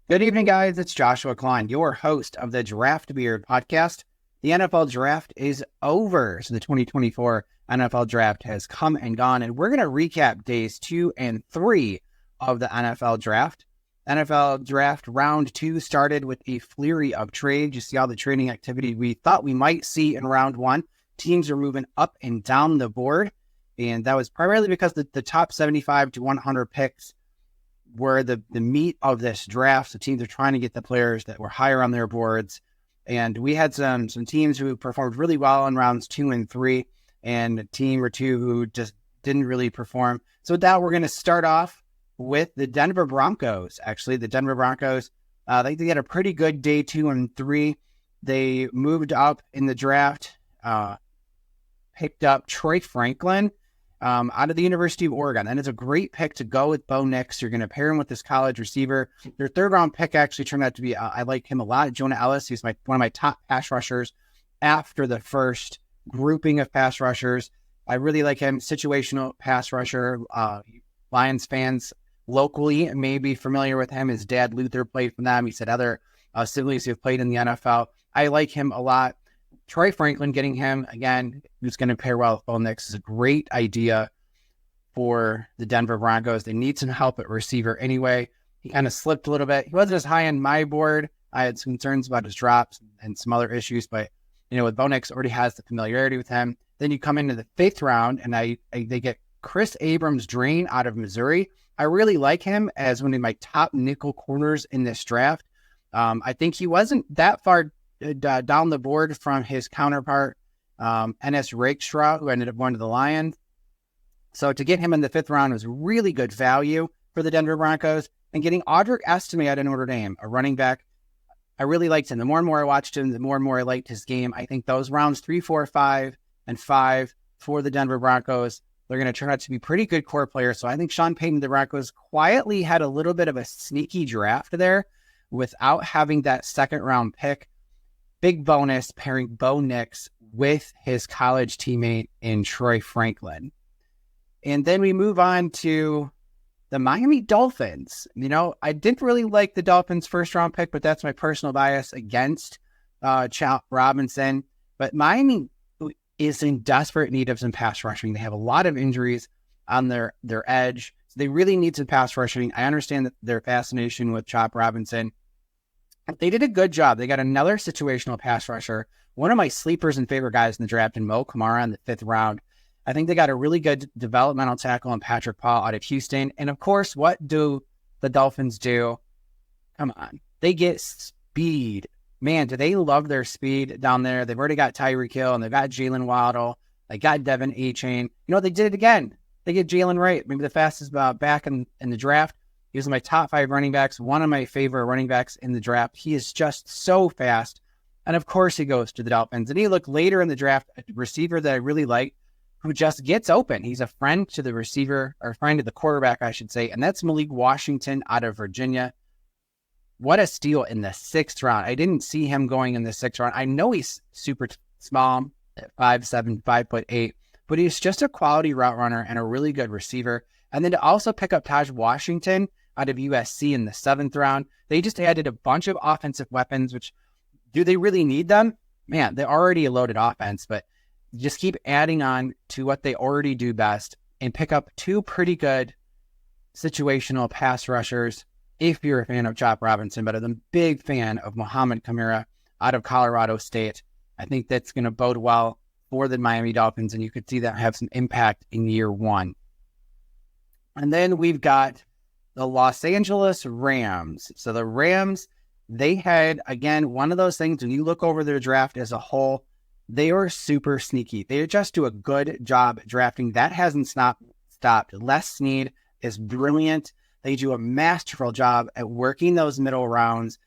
Good evening, guys. It's Joshua Klein, your host of the Draft Beard podcast. The NFL draft is over. So the 2024 NFL draft has come and gone, and we're going to recap days 2 and 3 of the NFL draft. NFL draft round 2 started with a flurry of trades. You see all the trading activity we thought we might see in round 1. Teams are moving up and down the board, and that was primarily because the top 75 to 100 picks were the meat of this draft. So teams are trying to get the players that were higher on their boards. And we had some teams who performed really well in rounds 2 and 3, and a team or two who just didn't really perform. So with that, we're going to start off with the Denver Broncos. Actually, the Denver Broncos, I think they had a pretty good day 2 and 3. They moved up in the draft, picked up Troy Franklin, out of the University of Oregon. And it's a great pick to go with Bo Nix. You're going to pair him with this college receiver. Their third round pick actually turned out to be, I like him a lot. Jonah Ellis, he's one of my top pass rushers after the first grouping of pass rushers. I really like him. Situational pass rusher. Lions fans locally may be familiar with him. His dad, Luther, played for them. He said other siblings who have played in the NFL. I like him a lot. Troy Franklin, getting him, again, who's going to pair well with Bo Nix, is a great idea for the Denver Broncos. They need some help at receiver anyway. He kind of slipped a little bit. He wasn't as high on my board. I had some concerns about his drops and some other issues, but, with Bo Nix already has the familiarity with him. Then you come into the 5th round, and they get Chris Abrams-Drain out of Missouri. I really like him as one of my top nickel corners in this draft. I think he wasn't that far down the board from his counterpart, Ennis Rakestraw, who ended up going to the Lions. So to get him in the 5th round was really good value for the Denver Broncos. And getting Audric Estime out of Notre Dame, a running back, I really liked him. The more and more I watched him, the more and more I liked his game. I think those rounds 3, 4, 5, and 5 for the Denver Broncos, they're going to turn out to be pretty good core players. So I think Sean Payton, the Broncos, quietly had a little bit of a sneaky draft there without having that 2nd round pick. Big bonus pairing Bo Nix with his college teammate in Troy Franklin. And then we move on to the Miami Dolphins. I didn't really like the Dolphins' 1st round pick, but that's my personal bias against Chop Robinson. But Miami is in desperate need of some pass rushing. They have a lot of injuries on their edge. So they really need some pass rushing. I understand that their fascination with Chop Robinson. They did a good job. They got another situational pass rusher, one of my sleepers and favorite guys in the draft, in Mo Kamara in the 5th round. I think they got a really good developmental tackle in Patrick Paul out of Houston. And of course, what do the Dolphins do? Come on. They get speed. Man, do they love their speed down there. They've already got Tyreek Hill, and they've got Jalen Waddle. They got Devin A-Chain. They did it again. They get Jalen Wright, maybe the fastest back in the draft. He was my top 5 running backs, one of my favorite running backs in the draft. He is just so fast. And of course he goes to the Dolphins. And he looked later in the draft, a receiver that I really like, who just gets open. He's a friend to the receiver, or friend to the quarterback, I should say. And that's Malik Washington out of Virginia. What a steal in the 6th round. I didn't see him going in the 6th round. I know he's super small at 5'7", 5'8", but he's just a quality route runner and a really good receiver. And then to also pick up Taj Washington out of USC in the 7th round. They just added a bunch of offensive weapons, which, do they really need them? Man, they're already a loaded offense, but just keep adding on to what they already do best and pick up 2 pretty good situational pass rushers if you're a fan of Chop Robinson. But I'm a big fan of Muhammad Kamara out of Colorado State. I think that's going to bode well for the Miami Dolphins, and you could see that have some impact in year 1. And then we've got the Los Angeles Rams. So the Rams, they had, again, one of those things, when you look over their draft as a whole, they are super sneaky. They just do a good job drafting. That hasn't stopped. Les Snead is brilliant. They do a masterful job at working those middle rounds,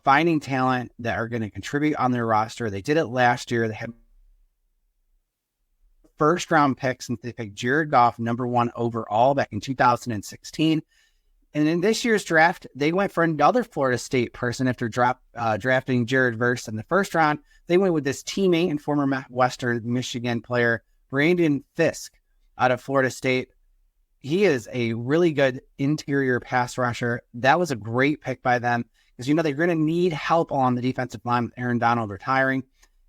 finding talent that are going to contribute on their roster. They did it last year. They had 1st round pick since they picked Jared Goff number 1 overall back in 2016. And in this year's draft, they went for another Florida State person after drafting Jared Verse in the 1st round. They went with this teammate and former Western Michigan player, Brandon Fisk, out of Florida State. he is a really good interior pass rusher. That was a great pick by them because, they're going to need help on the defensive line with Aaron Donald retiring.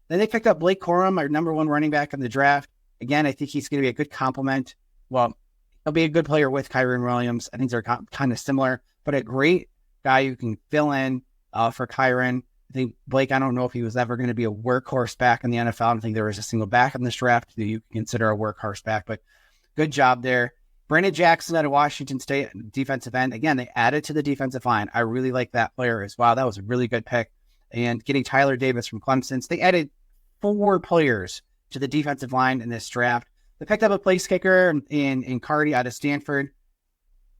Then they picked up Blake Corum, our number one running back in the draft. Again, I think he's going to be a good complement. Well, he'll be a good player with Kyren Williams. I think they're kind of similar, but a great guy who can fill in for Kyren. I think Blake, I don't know if he was ever going to be a workhorse back in the NFL. I don't think there was a single back in this draft that you can consider a workhorse back, but good job there. Brandon Jackson out of Washington State, defensive end. Again, they added to the defensive line. I really like that player as well. That was a really good pick. And getting Tyler Davis from Clemson. So they added 4 players to the defensive line in this draft. They picked up a place kicker in Cardi out of Stanford.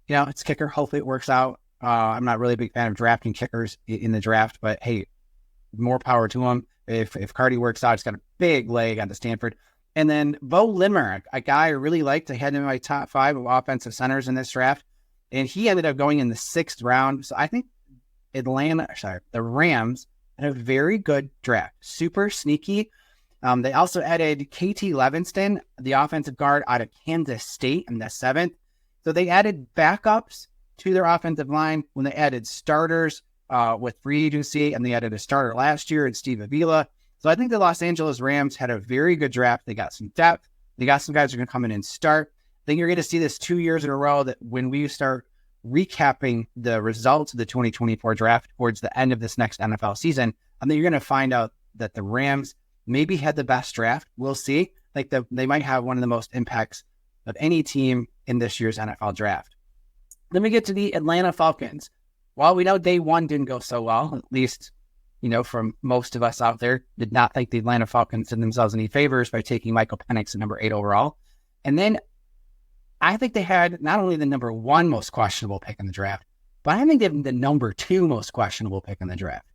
It's kicker. Hopefully it works out. I'm not really a big fan of drafting kickers in the draft, but hey, more power to him. If Cardi works out, it's got a big leg out of Stanford. And then Bo Lindmer, a guy I really liked. I had him in my top 5 of offensive centers in this draft, and he ended up going in the 6th round. So I think the Rams had a very good draft. Super sneaky. They also added KT Levinston, the offensive guard out of Kansas State in the 7th. So they added backups to their offensive line when they added starters with free agency, and they added a starter last year in Steve Avila. So I think the Los Angeles Rams had a very good draft. They got some depth. They got some guys who are going to come in and start. I think you're going to see this 2 years in a row that when we start recapping the results of the 2024 draft towards the end of this next NFL season, I think you're going to find out that the Rams maybe had the best draft. We'll see. They might have one of the most impacts of any team in this year's NFL draft. Then we get to the Atlanta Falcons. Well, we know day one didn't go so well, at least, from most of us out there, did not think the Atlanta Falcons did themselves any favors by taking Michael Penix at number 8 overall. And then I think they had not only the number 1 most questionable pick in the draft, but I think they have the number 2 most questionable pick in the draft.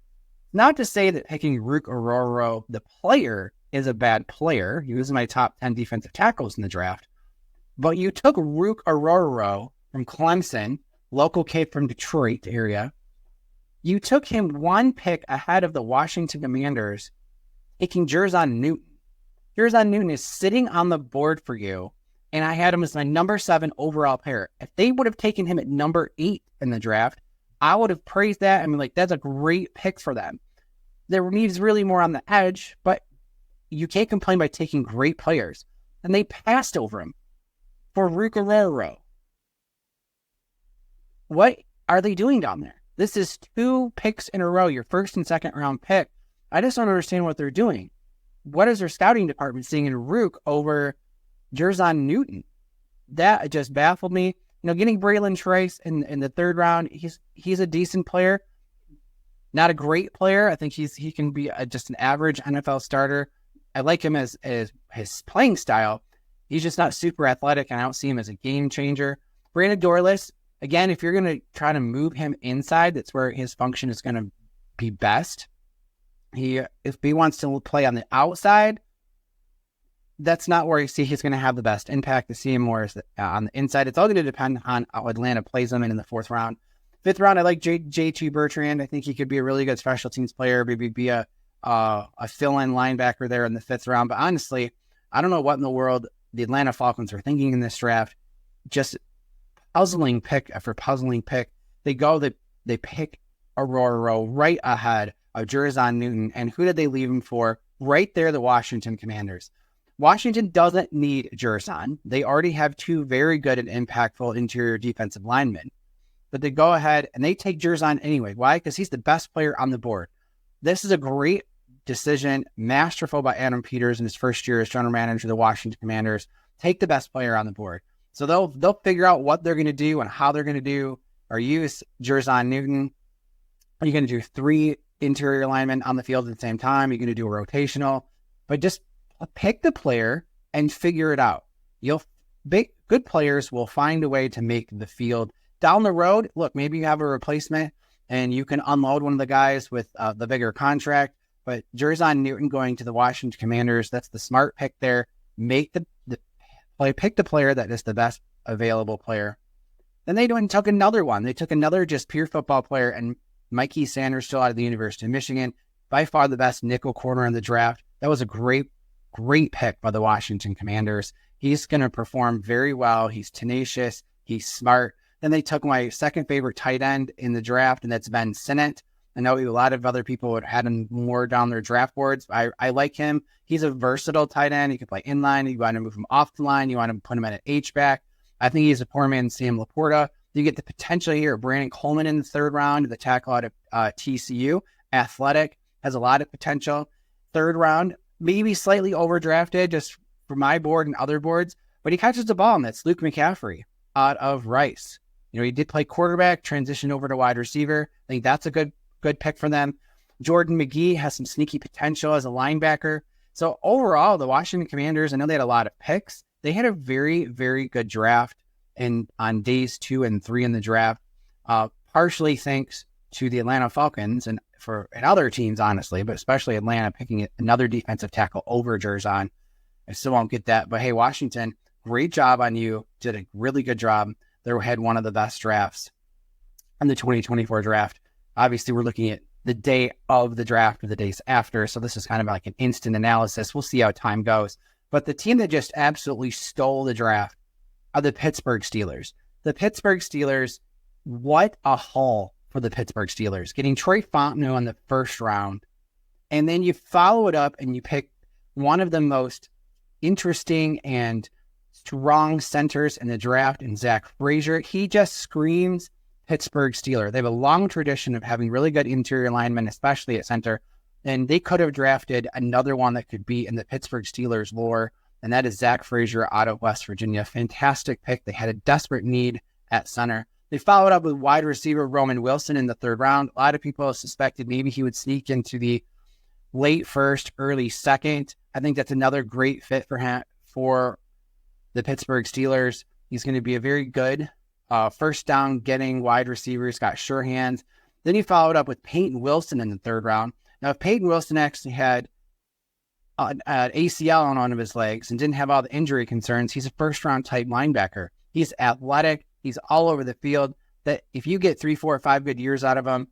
Not to say that picking Rook Ororo, the player, is a bad player. He was in my top 10 defensive tackles in the draft. But you took Rook Ororo from Clemson, local kid from Detroit area. You took him 1 pick ahead of the Washington Commanders, taking Jerzon Newton. Jerzon Newton is sitting on the board for you, and I had him as my number 7 overall player. If they would have taken him at number 8 in the draft, I would have praised that. I mean, that's a great pick for them. There needs really more on the edge, but you can't complain by taking great players. And they passed over him for Rook Ororo. What are they doing down there? This is 2 picks in a row, your first and second round pick. I just don't understand what they're doing. What is their scouting department seeing in Rook over Jerzon Newton? That just baffled me. Getting Braylon Trice in the 3rd round, he's a decent player. Not a great player. I think he can be just an average NFL starter. I like him as his playing style. He's just not super athletic, and I don't see him as a game changer. Brandon Dorless, again, if you're going to try to move him inside, that's where his function is going to be best. If he wants to play on the outside, that's not where you see he's going to have the best impact. To see him more on the inside. It's all going to depend on how Atlanta plays him in the 4th round. 5th round, I like J.T. Bertrand. I think he could be a really good special teams player, maybe be a fill-in linebacker there in the 5th round. But honestly, I don't know what in the world the Atlanta Falcons are thinking in this draft. Just puzzling pick after puzzling pick. They pick Ororo right ahead of Jerzon Newton. And who did they leave him for? Right there, the Washington Commanders. Washington doesn't need Jerzon. They already have 2 very good and impactful interior defensive linemen. But they go ahead and they take Jerzon anyway. Why? Because he's the best player on the board. This is a great decision, masterful by Adam Peters in his first year as general manager of the Washington Commanders. Take the best player on the board. So they'll figure out what they're going to do and how they're going to do or use Jerzon Newton. Are you going to do 3 interior linemen on the field at the same time? You're going to do a rotational, but just pick the player and figure it out. Good players will find a way to make the field. Down the road, look, maybe you have a replacement and you can unload one of the guys with the bigger contract. But Jerzon Newton going to the Washington Commanders, that's the smart pick there. Make pick the player that is the best available player. Then they took another one. They took another just pure football player, and Mikey Sanders, still out of the University of Michigan, by far the best nickel corner in the draft. That was a great pick by the Washington Commanders. He's going to perform very well. He's tenacious. He's smart. Then they took my second favorite tight end in the draft, and that's Ben Sinnott. I know a lot of other people would have had him more down their draft boards. I like him. He's a versatile tight end. He can play inline. You want to move him off the line. You want to put him at an H-back. I think he's a poor man's Sam Laporta. You get the potential here of Brandon Coleman in the third round, the tackle out of TCU. Athletic, has a lot of potential. Third round, maybe slightly overdrafted just for my board and other boards, but he catches the ball, and that's Luke McCaffrey out of Rice. He did play quarterback, transitioned over to wide receiver. I think that's a good pick for them. Jordan McGee has some sneaky potential as a linebacker. So overall, the Washington Commanders, I know they had a lot of picks. They had a very, very good draft on days 2 and 3 in the draft, partially thanks to the Atlanta Falcons and other teams, honestly, but especially Atlanta picking another defensive tackle over Jerzon. I still won't get that. But hey, Washington, great job on you. Did a really good job. They had one of the best drafts in the 2024 draft. Obviously, we're looking at the day of the draft or the days after. So this is kind of like an instant analysis. We'll see how time goes. But the team that just absolutely stole the draft are the Pittsburgh Steelers. The Pittsburgh Steelers, what a haul for the Pittsburgh Steelers. Getting Troy Fontenot in the first round. And then you follow it up and you pick one of the most interesting and strong centers in the draft in Zach Frazier. He just screams Pittsburgh Steeler. They have a long tradition of having really good interior linemen, especially at center. And they could have drafted another one that could be in the Pittsburgh Steelers lore, and that is Zach Frazier out of West Virginia. Fantastic pick. They had a desperate need at center. They followed up with wide receiver Roman Wilson in the third round. A lot of people suspected maybe he would sneak into the late first, early second. I think that's another great fit for the Pittsburgh Steelers. He's going to be a very good first down getting wide receiver. He's got sure hands. Then he followed up with Peyton Wilson in the third round. Now, if Peyton Wilson actually had an ACL on one of his legs and didn't have all the injury concerns, he's a first-round type linebacker. He's athletic. He's all over the field. That if you get 3, 4, 5 good years out of him,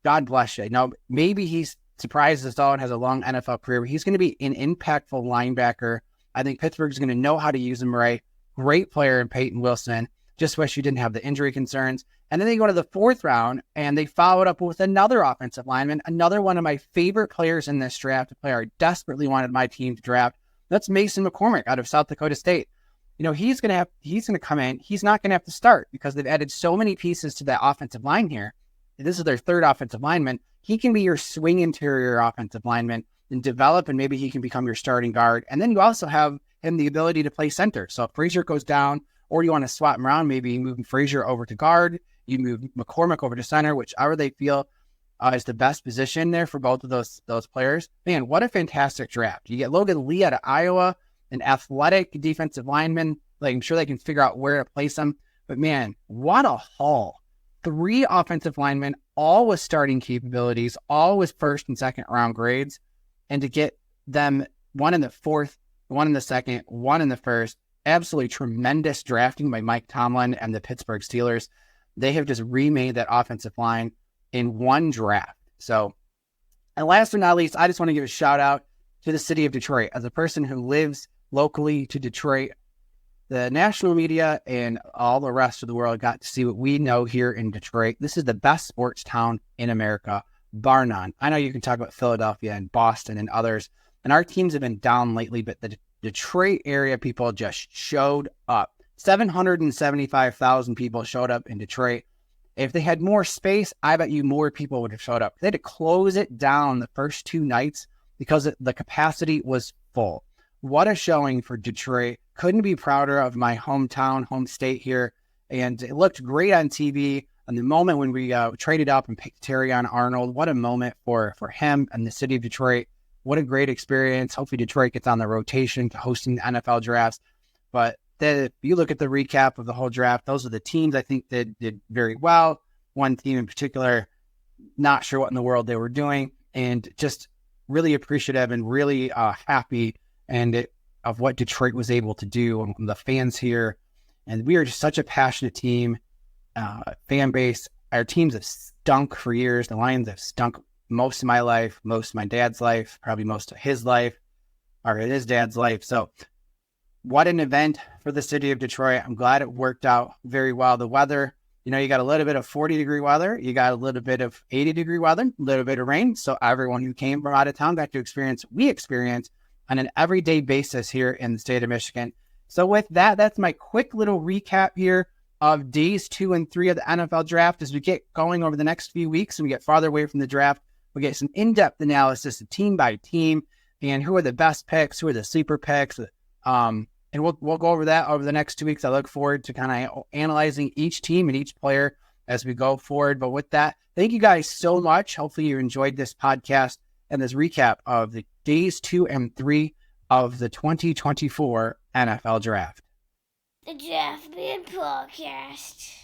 God bless you. Now, maybe he's surprises us all and has a long NFL career, but he's going to be an impactful linebacker. I think Pittsburgh's going to know how to use him right. Great player in Peyton Wilson. Just wish you didn't have the injury concerns. And then they go to the fourth round, and they followed up with another offensive lineman, another one of my favorite players in this draft, a player I desperately wanted my team to draft. That's Mason McCormick out of South Dakota State. He's going to come in. He's not going to have to start because they've added so many pieces to that offensive line here. This is their third offensive lineman. He can be your swing interior offensive lineman and develop, and maybe he can become your starting guard. And then you also have him the ability to play center. So if Frazier goes down, or you want to swap him around, maybe you move Frazier over to guard, you move McCormick over to center, whichever they feel is the best position there for both of those players. Man, what a fantastic draft. You get Logan Lee out of Iowa, an athletic defensive lineman. I'm sure they can figure out where to place him. But man, what a haul. 3 offensive linemen, all with starting capabilities, all with first and second round grades. And to get them one in the fourth, one in the second, one in the first, absolutely tremendous drafting by Mike Tomlin and the Pittsburgh Steelers. They have just remade that offensive line in one draft. So, and last but not least, I just want to give a shout out to the city of Detroit. As a person who lives locally to Detroit, the national media and all the rest of the world got to see what we know here in Detroit. This is the best sports town in America, bar none. I know you can talk about Philadelphia and Boston and others, and our teams have been down lately, but the Detroit area people just showed up. 775,000 people showed up in Detroit. If they had more space, I bet you more people would have showed up. They had to close it down the first 2 nights because the capacity was full. What a showing for Detroit. Couldn't be prouder of my hometown, home state here. And it looked great on TV. And the moment when we traded up and picked Terrion Arnold, what a moment for him and the city of Detroit. What a great experience. Hopefully Detroit gets on the rotation to hosting the NFL drafts. But if you look at the recap of the whole draft, those are the teams I think that did very well. One team in particular, not sure what in the world they were doing, and just really appreciative and really happy of what Detroit was able to do, and the fans here. And we are just such a passionate team, fan base. Our teams have stunk for years. The Lions have stunk most of my life, most of my dad's life, probably most of his life, or his dad's life. So what an event for the city of Detroit. I'm glad it worked out very well. The weather, you got a little bit of 40-degree weather. You got a little bit of 80-degree weather, a little bit of rain. So everyone who came from out of town got to experience, we experience on an everyday basis here in the state of Michigan. So with that, that's my quick little recap here of days 2 and 3 of the NFL draft. As we get going over the next few weeks and we get farther away from the draft, we get some in-depth analysis of team by team and who are the best picks, who are the sleeper picks. And we'll go over that over the next 2 weeks. I look forward to kind of analyzing each team and each player as we go forward. But with that, thank you guys so much. Hopefully you enjoyed this podcast and this recap of the days 2 and 3 of the 2024 NFL Draft. The Draft Beard Podcast.